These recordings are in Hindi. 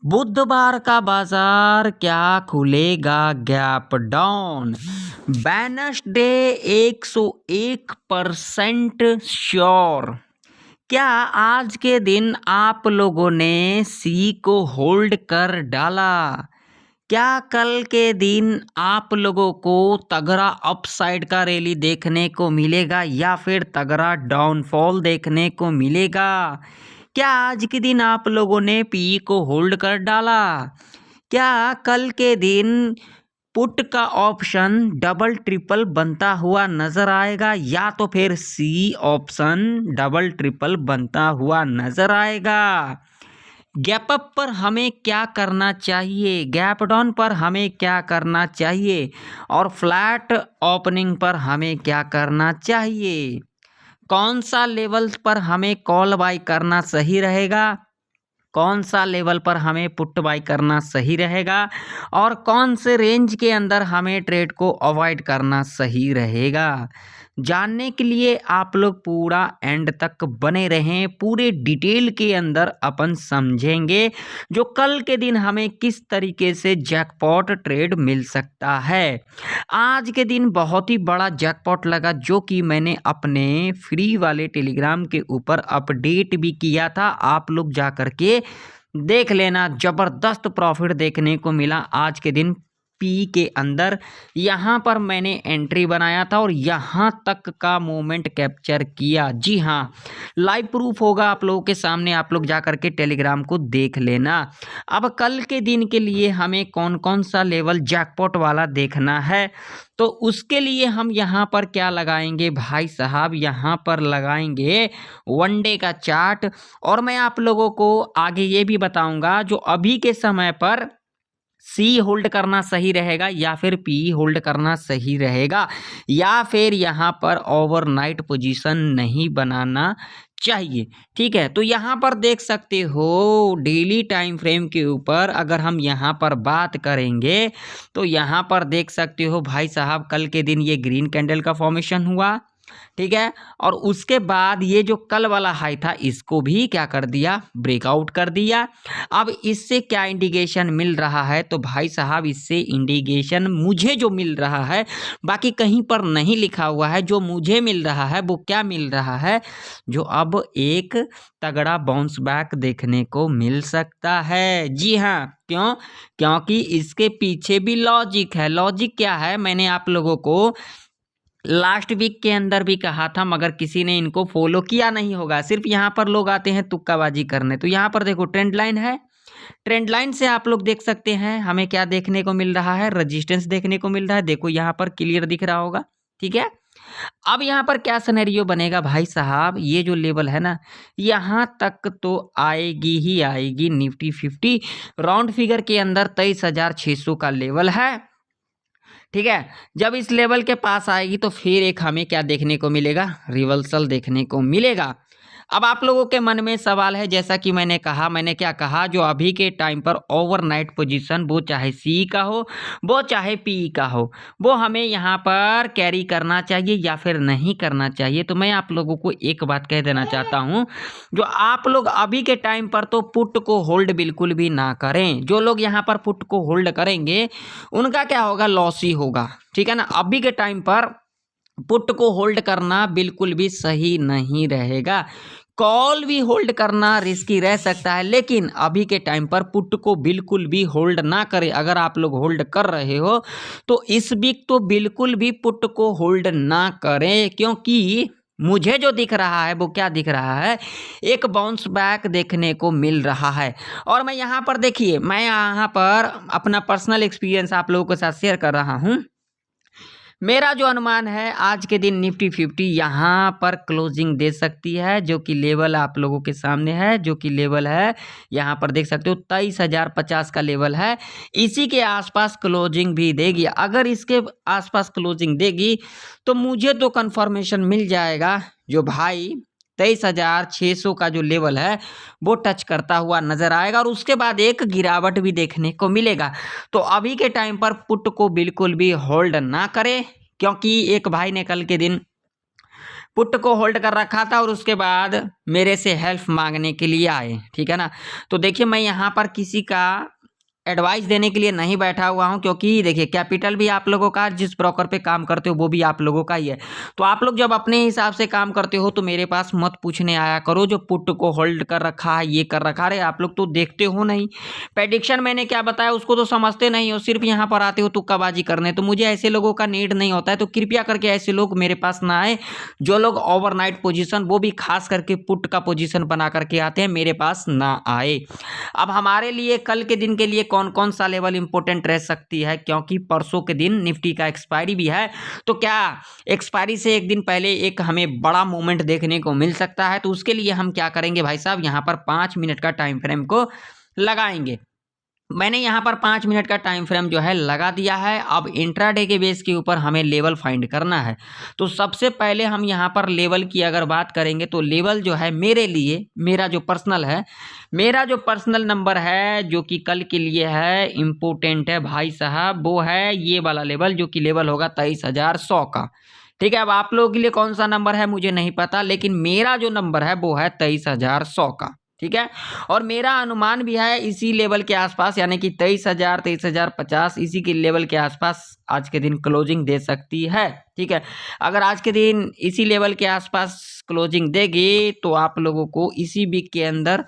बुधवार का बाजार क्या खुलेगा गैप डाउन। Wednesday 101% sure. क्या आज के दिन आप लोगों ने सी को होल्ड कर डाला? क्या कल के दिन आप लोगों को तगड़ा अपसाइड का रैली देखने को मिलेगा या फिर तगड़ा डाउनफॉल देखने को मिलेगा? क्या आज के दिन आप लोगों ने पी को होल्ड कर डाला? क्या कल के दिन पुट का ऑप्शन डबल ट्रिपल बनता हुआ नजर आएगा या तो फिर सी ऑप्शन डबल ट्रिपल बनता हुआ नजर आएगा? गैप अप पर हमें क्या करना चाहिए, गैप डाउन पर हमें क्या करना चाहिए और फ्लैट ओपनिंग पर हमें क्या करना चाहिए? कौन सा लेवल पर हमें कॉल बाय करना सही रहेगा, कौन सा लेवल पर हमें पुट बाय करना सही रहेगा और कौन से रेंज के अंदर हमें ट्रेड को अवॉइड करना सही रहेगा, जानने के लिए आप लोग पूरा एंड तक बने रहें। पूरे डिटेल के अंदर अपन समझेंगे जो कल के दिन हमें किस तरीके से जैकपॉट ट्रेड मिल सकता है। आज के दिन बहुत ही बड़ा जैकपॉट लगा जो कि मैंने अपने फ्री वाले टेलीग्राम के ऊपर अपडेट भी किया था, आप लोग जा कर के देख लेना। ज़बरदस्त प्रॉफिट देखने को मिला आज के दिन पी के अंदर। यहाँ पर मैंने एंट्री बनाया था और यहाँ तक का मोमेंट कैप्चर किया। जी हाँ, लाइव प्रूफ होगा आप लोगों के सामने, आप लोग जा करके टेलीग्राम को देख लेना। अब कल के दिन के लिए हमें कौन कौन सा लेवल जैकपॉट वाला देखना है तो उसके लिए हम यहाँ पर क्या लगाएंगे भाई साहब, यहाँ पर लगाएंगे वनडे का चार्ट। और मैं आप लोगों को आगे ये भी बताऊंगा जो अभी के समय पर सी होल्ड करना सही रहेगा या फिर पी होल्ड करना सही रहेगा या फिर यहाँ पर ओवरनाइट पोजीशन नहीं बनाना चाहिए। ठीक है, तो यहाँ पर देख सकते हो डेली टाइम फ्रेम के ऊपर अगर हम यहाँ पर बात करेंगे तो यहाँ पर देख सकते हो भाई साहब कल के दिन ये ग्रीन कैंडल का फॉर्मेशन हुआ। ठीक है, और उसके बाद ये जो कल वाला हाई था इसको भी क्या कर दिया, ब्रेकआउट कर दिया। अब इससे क्या इंडिकेशन मिल रहा है तो भाई साहब इससे इंडिकेशन मुझे जो मिल रहा है, बाकी कहीं पर नहीं लिखा हुआ है, जो मुझे मिल रहा है वो क्या मिल रहा है, जो अब एक तगड़ा बाउंस बैक देखने को मिल सकता है। जी हाँ, क्यों? क्योंकि इसके पीछे भी लॉजिक है। लॉजिक क्या है, मैंने आप लोगों को लास्ट वीक के अंदर भी कहा था मगर किसी ने इनको फॉलो किया नहीं होगा। सिर्फ यहाँ पर लोग आते हैं तुक्काबाजी करने। तो यहाँ पर देखो ट्रेंड लाइन है, ट्रेंड लाइन से आप लोग देख सकते हैं हमें क्या देखने को मिल रहा है, रेजिस्टेंस देखने को मिल रहा है। देखो यहाँ पर क्लियर दिख रहा होगा। ठीक है, अब यहाँ पर क्या सिनेरियो बनेगा भाई साहब, ये जो लेवल है ना यहाँ तक तो आएगी ही आएगी निफ्टी 50 राउंड फिगर के अंदर 23,600 का लेवल है। ठीक है, जब इस लेवल के पास आएगी तो फिर एक हमें क्या देखने को मिलेगा, रिवर्सल देखने को मिलेगा। अब आप लोगों के मन में सवाल है, जैसा कि मैंने कहा, मैंने क्या कहा, जो अभी के टाइम पर ओवरनाइट पोजीशन वो चाहे सी का हो वो चाहे पी का हो वो हमें यहाँ पर कैरी करना चाहिए या फिर नहीं करना चाहिए। तो मैं आप लोगों को एक बात कह देना चाहता हूँ, जो आप लोग अभी के टाइम पर तो पुट को होल्ड बिल्कुल भी ना करें। जो लोग यहाँ पर पुट को होल्ड करेंगे उनका क्या होगा, लॉस ही होगा। ठीक है ना, अभी के टाइम पर पुट को होल्ड करना बिल्कुल भी सही नहीं रहेगा। कॉल भी होल्ड करना रिस्की रह सकता है, लेकिन अभी के टाइम पर पुट को बिल्कुल भी होल्ड ना करें। अगर आप लोग होल्ड कर रहे हो तो इस वीक तो बिल्कुल भी पुट को होल्ड ना करें, क्योंकि मुझे जो दिख रहा है वो क्या दिख रहा है, एक बाउंस बैक देखने को मिल रहा है। और मैं यहाँ पर देखिए, मैं यहाँ पर अपना पर्सनल एक्सपीरियंस आप लोगों के साथ शेयर कर रहा हूँ। मेरा जो अनुमान है आज के दिन निफ्टी 50 यहाँ पर क्लोजिंग दे सकती है, जो कि लेवल आप लोगों के सामने है, जो कि लेवल है यहाँ पर देख सकते हो 23,050 का लेवल है। इसी के आसपास क्लोजिंग भी देगी। अगर इसके आसपास क्लोजिंग देगी तो मुझे तो कंफर्मेशन मिल जाएगा जो भाई 23,600 का जो लेवल है वो टच करता हुआ नजर आएगा और उसके बाद एक गिरावट भी देखने को मिलेगा। तो अभी के टाइम पर पुट को बिल्कुल भी होल्ड ना करें, क्योंकि एक भाई ने कल के दिन पुट को होल्ड कर रखा था और उसके बाद मेरे से हेल्प मांगने के लिए आए, ठीक है ना। तो देखिए मैं यहाँ पर किसी का एडवाइस देने के लिए नहीं बैठा हुआ हूं, क्योंकि देखिए कैपिटल भी आप लोगों का, जिस ब्रोकर पे काम करते हो वो भी आप लोगों का ही है। तो आप लोग जब अपने हिसाब से काम करते हो तो मेरे पास मत पूछने आया करो जो पुट को होल्ड कर रखा है, ये कर रखा है। आप लोग तो देखते हो नहीं, प्रेडिक्शन मैंने क्या बताया उसको तो समझते नहीं हो, सिर्फ यहाँ पर आते हो तुक्काबाजी करने। तो मुझे ऐसे लोगों का नीड नहीं होता है, तो कृपया करके ऐसे लोग मेरे पास ना आए। जो लोग ओवरनाइट पोजीशन, वो भी खास करके पुट का पोजीशन बना करके आते हैं, मेरे पास ना आए। अब हमारे लिए कल के दिन के लिए कौन कौन सा लेवल इंपॉर्टेंट रह सकती है, क्योंकि परसों के दिन निफ्टी का एक्सपायरी भी है। तो क्या एक्सपायरी से एक दिन पहले एक हमें बड़ा मूवमेंट देखने को मिल सकता है? तो उसके लिए हम क्या करेंगे भाई साहब, यहाँ पर 5 मिनट का टाइम फ्रेम को लगाएंगे। मैंने यहाँ पर 5 मिनट का टाइम फ्रेम जो है लगा दिया है। अब इंट्राडे के बेस के ऊपर हमें लेवल फाइंड करना है। तो सबसे पहले हम यहाँ पर लेवल की अगर बात करेंगे तो लेवल जो है मेरे लिए, मेरा जो पर्सनल नंबर है जो कि कल के लिए है इम्पोर्टेंट है भाई साहब, वो है ये वाला लेवल, जो कि लेवल होगा 23,100 का। ठीक है, अब आप लोगों के लिए कौन सा नंबर है मुझे नहीं पता, लेकिन मेरा जो नंबर है वो है 23,100 का। ठीक है, और मेरा अनुमान भी है इसी लेवल के आसपास, यानी कि 23,000 23,050 इसी के लेवल के आसपास आज के दिन क्लोजिंग दे सकती है। ठीक है, अगर आज के दिन इसी लेवल के आसपास क्लोजिंग देगी तो आप लोगों को इसी वीक के अंदर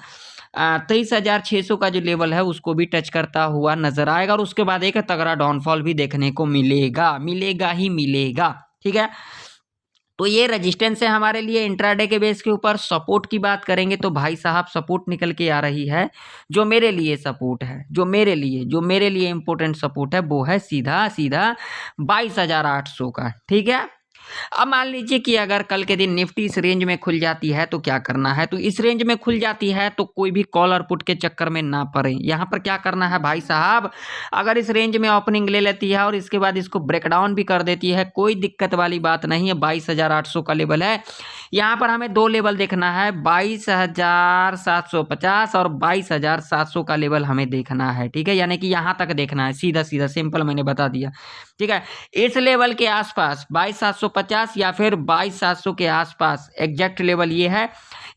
23,600 का जो लेवल है उसको भी टच करता हुआ नजर आएगा, और उसके बाद एक तगड़ा डाउनफॉल भी देखने को मिलेगा ही मिलेगा। ठीक है, तो ये रेजिस्टेंस है हमारे लिए इंट्राडे के बेस के ऊपर। सपोर्ट की बात करेंगे तो भाई साहब सपोर्ट निकल के आ रही है, जो मेरे लिए सपोर्ट है, जो मेरे लिए इंपॉर्टेंट सपोर्ट है वो है सीधा 22,800 का। ठीक है, अब मान लीजिए कि अगर कल के दिन निफ्टी इस रेंज में खुल जाती है तो क्या करना है। तो इस रेंज में खुल जाती है तो कोई भी कॉल और पुट के चक्कर में ना पड़े। यहाँ पर क्या करना है भाई साहब, अगर इस रेंज में ओपनिंग ले लेती है और इसके बाद इसको ब्रेकडाउन भी कर देती है, कोई दिक्कत वाली बात नहीं है। 22,800 का लेवल है, यहाँ पर हमें दो लेवल देखना है, 22,750 और 22,700 का लेवल हमें देखना है। ठीक है, यानी कि यहाँ तक देखना है, सीधा सीधा सिंपल मैंने बता दिया। ठीक है, इस लेवल के आसपास 22,750 या फिर 22,700 के आसपास एग्जैक्ट लेवल ये है।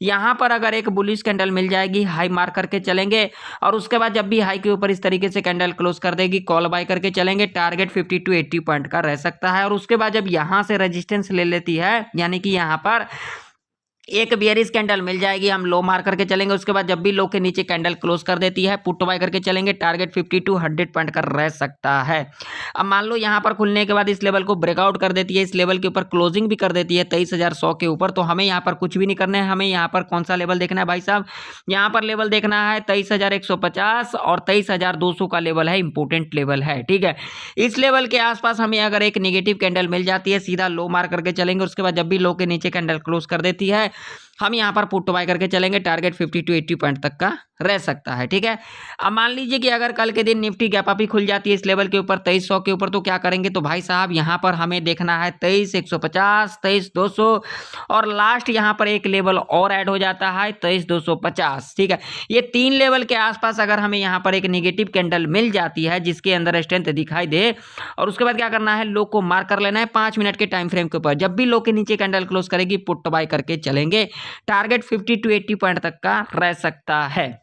यहाँ पर अगर एक बुलिश कैंडल मिल जाएगी, हाई मार्क करके चलेंगे, और उसके बाद जब भी हाई के ऊपर इस तरीके से कैंडल क्लोज कर देगी, कॉल बाय करके चलेंगे। टारगेट 50 to 80 पॉइंट का रह सकता है, और उसके बाद जब यहाँ से रेजिस्टेंस ले लेती है, यानी कि यहाँ पर एक बियरिश कैंडल मिल जाएगी, हम लो मार करके चलेंगे। उसके बाद जब भी लो के नीचे कैंडल क्लोज कर देती है, पुट बाय करके चलेंगे। टारगेट 50 to 100 पॉइंट का रह सकता है। अब मान लो यहाँ पर खुलने के बाद इस लेवल को ब्रेकआउट कर देती है, इस लेवल के ऊपर क्लोजिंग भी कर देती है 23,100 के ऊपर, तो हमें यहाँ पर कुछ भी नहीं करना है। हमें यहाँ पर कौन सा लेवल देखना है भाई साहब, यहाँ पर लेवल देखना है 23,150 और 23,200 का लेवल है, इंपोर्टेंट लेवल है। ठीक है, इस लेवल के आसपास हमें अगर एक नेगेटिव कैंडल मिल जाती है, सीधा लो मार करके चलेंगे। उसके बाद जब भी लो के नीचे कैंडल क्लोज कर देती है, हम यहाँ पर पुट बाय करके चलेंगे। टारगेट 50 to 80 पॉइंट तक का रह सकता है। ठीक है, अब मान लीजिए कि अगर कल के दिन निफ्टी गैप अप ही खुल जाती है इस लेवल के ऊपर 2300 के ऊपर, तो क्या करेंगे, तो भाई साहब यहाँ पर हमें देखना है 23,150, 23,200 और लास्ट यहाँ पर एक लेवल और ऐड हो जाता है 23,250। ठीक है, ये तीन लेवल के आसपास अगर हमें यहाँ पर एक नेगेटिव कैंडल मिल जाती है जिसके अंदर स्ट्रेंथ दिखाई दे, और उसके बाद क्या करना है, लो को मार्क कर लेना है 5 मिनट के टाइम फ्रेम के ऊपर। जब भी लो के नीचे कैंडल क्लोज करेगी, पुट बाय करके चलेंगे। टारगेट 50 to 80 पॉइंट तक का रह सकता है।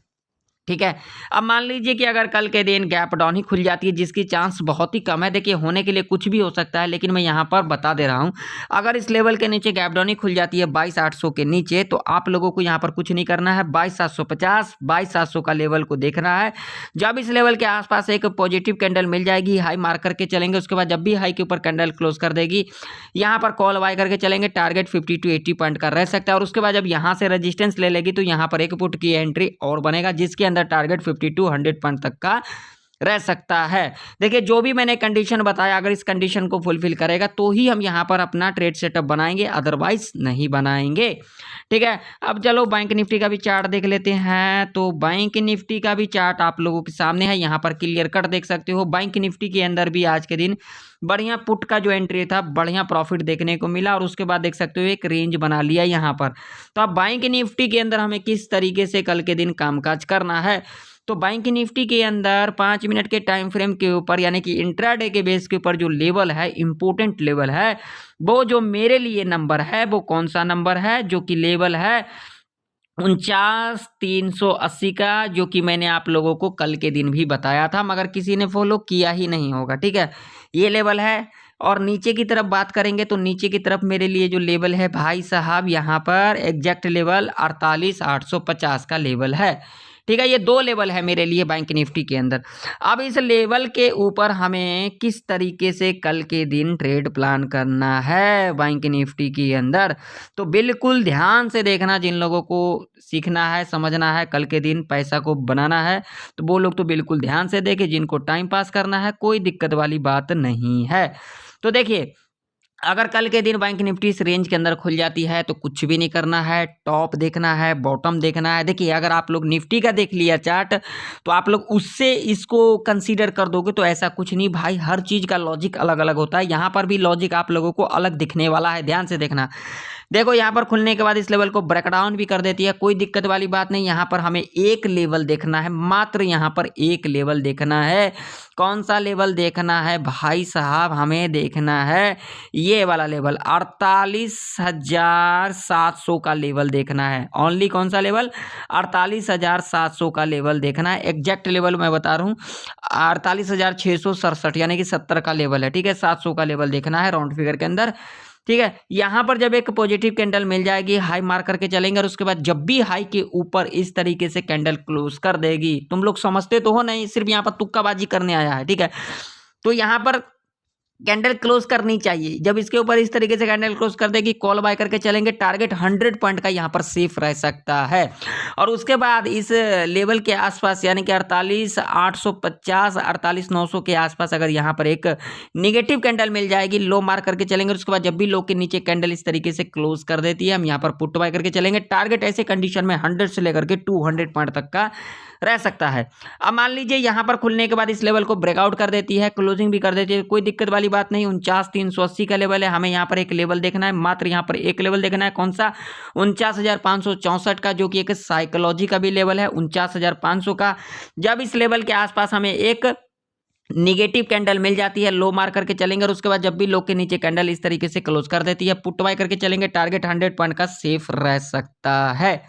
ठीक है, अब मान लीजिए कि अगर कल के दिन गैप डाउन ही खुल जाती है, जिसकी चांस बहुत ही कम है, देखिए होने के लिए कुछ भी हो सकता है, लेकिन मैं यहाँ पर बता दे रहा हूँ, अगर इस लेवल के नीचे गैप डाउन ही खुल जाती है 22,800 के नीचे, तो आप लोगों को यहाँ पर कुछ नहीं करना है। 22,750 22,700 का लेवल को देखना है। जब इस लेवल के आसपास एक पॉजिटिव कैंडल मिल जाएगी, हाई मार्क करके चलेंगे। उसके बाद जब भी हाई के ऊपर कैंडल क्लोज कर देगी, यहाँ पर कॉल बाय करके चलेंगे। टारगेट 50 to 80 पॉइंट का रह सकता है, और उसके बाद जब यहाँ से रेजिस्टेंस ले लेगी तो यहाँ पर एक पुट की एंट्री और बनेगा, जिसके अंदर टारगेट 50 to 100 पॉइंट तक का रह सकता है। देखिए जो भी मैंने कंडीशन बताया, अगर इस कंडीशन को फुलफिल करेगा तो ही हम यहाँ पर अपना ट्रेड सेटअप बनाएंगे, अदरवाइज नहीं बनाएंगे। ठीक है, अब चलो बैंक निफ्टी का भी चार्ट देख लेते हैं। तो बैंक निफ्टी का भी चार्ट आप लोगों के सामने है, यहाँ पर क्लियर कट देख सकते हो। बैंक निफ्टी के अंदर भी आज के दिन बढ़िया पुट का जो एंट्री था, बढ़िया प्रॉफिट देखने को मिला, और उसके बाद देख सकते हो एक रेंज बना लिया यहाँ पर। तो अब बैंक निफ्टी के अंदर हमें किस तरीके से कल के दिन कामकाज करना है, तो बैंक निफ्टी के अंदर 5 मिनट के टाइम फ्रेम के ऊपर यानी कि इंट्राडे के बेस के ऊपर जो लेवल है, इंपॉर्टेंट लेवल है, वो जो मेरे लिए नंबर है वो कौन सा नंबर है, जो कि लेवल है 49,380 का, जो कि मैंने आप लोगों को कल के दिन भी बताया था मगर किसी ने फॉलो किया ही नहीं होगा। ठीक है, ये लेवल है। और नीचे की तरफ बात करेंगे तो नीचे की तरफ मेरे लिए जो लेवल है भाई साहब, यहाँ पर एग्जैक्ट लेवल 48,850 का लेवल है। ठीक है, ये 2 लेवल है मेरे लिए बैंक निफ्टी के अंदर। अब इस लेवल के ऊपर हमें किस तरीके से कल के दिन ट्रेड प्लान करना है बैंक निफ्टी के अंदर, तो बिल्कुल ध्यान से देखना। जिन लोगों को सीखना है, समझना है, कल के दिन पैसा को बनाना है, तो वो लोग तो बिल्कुल ध्यान से देखें। जिनको टाइम पास करना है, कोई दिक्कत वाली बात नहीं है। तो देखिए, अगर कल के दिन बैंक निफ्टी इस रेंज के अंदर खुल जाती है तो कुछ भी नहीं करना है, टॉप देखना है, बॉटम देखना है। देखिए, अगर आप लोग निफ्टी का देख लिया चार्ट तो आप लोग उससे इसको कंसीडर कर दोगे तो ऐसा कुछ नहीं भाई, हर चीज़ का लॉजिक अलग अलग होता है। यहाँ पर भी लॉजिक आप लोगों को अलग दिखने वाला है, ध्यान से देखना। देखो, यहाँ पर खुलने के बाद इस लेवल को ब्रेकडाउन भी कर देती है, कोई दिक्कत वाली बात नहीं। यहाँ पर हमें एक लेवल देखना है, मात्र यहाँ पर एक लेवल देखना है। कौन सा लेवल देखना है भाई साहब? हमें देखना है ये वाला लेवल 48,700 का लेवल देखना है। ओनली कौन सा लेवल? 48,700 का लेवल देखना है। एग्जैक्ट लेवल मैं बता रहा हूँ 48,667 यानी कि 70 का लेवल है। ठीक है, 700 का लेवल देखना है राउंड फिगर के अंदर। ठीक है, यहाँ पर जब एक पॉजिटिव कैंडल मिल जाएगी, हाई मार करके चलेंगे और उसके बाद जब भी हाई के ऊपर इस तरीके से कैंडल क्लोज कर देगी, तुम लोग समझते तो हो नहीं, सिर्फ यहाँ पर तुक्काबाजी करने आया है। ठीक है, तो यहाँ पर कैंडल क्लोज करनी चाहिए। जब इसके ऊपर इस तरीके से कैंडल क्लोज कर देगी, कॉल बाय करके चलेंगे, टारगेट 100 पॉइंट का यहाँ पर सेफ रह सकता है। और उसके बाद इस लेवल के आसपास यानी कि 48,850 48,900 के आसपास अगर यहाँ पर एक निगेटिव कैंडल मिल जाएगी, लो मार करके चलेंगे। उसके बाद जब भी लो के नीचे कैंडल इस तरीके से क्लोज कर देती है, हम यहाँ पर पुट बाय करके चलेंगे। टारगेट ऐसे कंडीशन में 100 से लेकर के 200 पॉइंट तक का रह सकता है। अब मान लीजिए यहाँ पर खुलने के बाद इस लेवल को ब्रेकआउट कर देती है, क्लोजिंग भी कर देती है, कोई दिक्कत वाली बात नहीं। 49,380 का लेवल है, हमें यहाँ पर एक लेवल देखना है, मात्र यहाँ पर एक लेवल देखना है। कौन सा? 49,564 का, जो कि एक साइकोलॉजी का भी लेवल है 49,500 का। जब इस लेवल के आसपास हमें एक निगेटिव कैंडल मिल जाती है, लो मार करके चलेंगे और उसके बाद जब भी लो के नीचे कैंडल इस तरीके से क्लोज कर देती है, पुट बाय करके चलेंगे। टारगेट 100 पॉइंट का सेफ रह सकता है।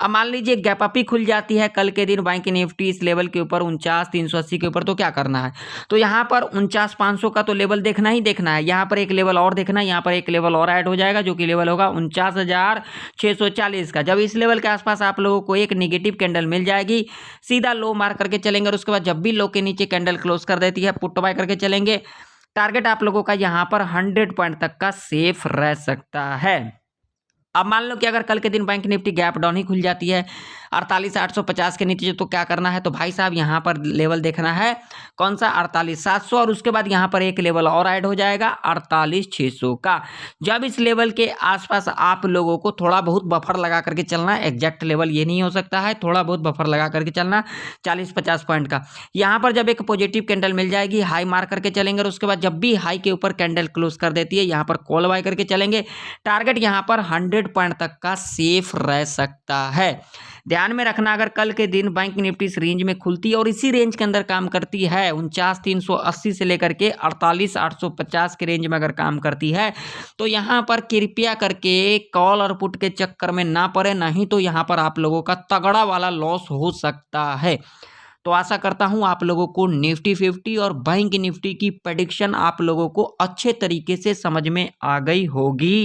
अब मान लीजिए गैप अप ही खुल जाती है कल के दिन बैंक निफ्टी इस लेवल के ऊपर 49,380 के ऊपर, तो क्या करना है? तो यहाँ पर 49,500 का तो लेवल देखना ही देखना है। यहाँ पर एक लेवल और देखना है, यहाँ पर एक लेवल और ऐड हो जाएगा, जो कि लेवल होगा 49,640 का। जब इस लेवल के आसपास आप लोगों को एक निगेटिव कैंडल मिल जाएगी, सीधा लो मार करके चलेंगे और उसके बाद जब भी लो के नीचे कैंडल क्लोज कर देती है, पुट बाय करके चलेंगे। टारगेट आप लोगों का यहाँ पर 100 पॉइंट तक का सेफ रह सकता है। अब मान लो कि अगर कल के दिन बैंक निफ्टी गैप डाउन ही खुल जाती है 48,850 के नीचे, तो क्या करना है? तो भाई साहब यहाँ पर लेवल देखना है, कौन सा? 48,700 और उसके बाद यहाँ पर एक लेवल और ऐड हो जाएगा 48,600 का। जब इस लेवल के आसपास आप लोगों को थोड़ा बहुत बफर लगा करके चलना है, एग्जैक्ट लेवल ये नहीं हो सकता है, थोड़ा बहुत बफर लगा करके चलना 40-50 पॉइंट का। यहाँ पर जब एक पॉजिटिव कैंडल मिल जाएगी, हाई मार करके चलेंगे और उसके बाद जब भी हाई के ऊपर कैंडल क्लोज कर देती है, यहाँ पर कॉल बाय करके चलेंगे। टारगेट यहाँ पर 100 पॉइंट तक का सेफ रह सकता है। ध्यान में रखना, अगर कल के दिन बैंक निफ्टी इस रेंज में खुलती है और इसी रेंज के अंदर काम करती है, 49,380 से लेकर के 48,850 के रेंज में अगर काम करती है, तो यहाँ पर कृपया करके कॉल और पुट के चक्कर में ना पड़े, नहीं तो यहाँ पर आप लोगों का तगड़ा वाला लॉस हो सकता है। तो आशा करता हूँ आप लोगों को निफ्टी 50 और बैंक निफ्टी की प्रेडिक्शन आप लोगों को अच्छे तरीके से समझ में आ गई होगी।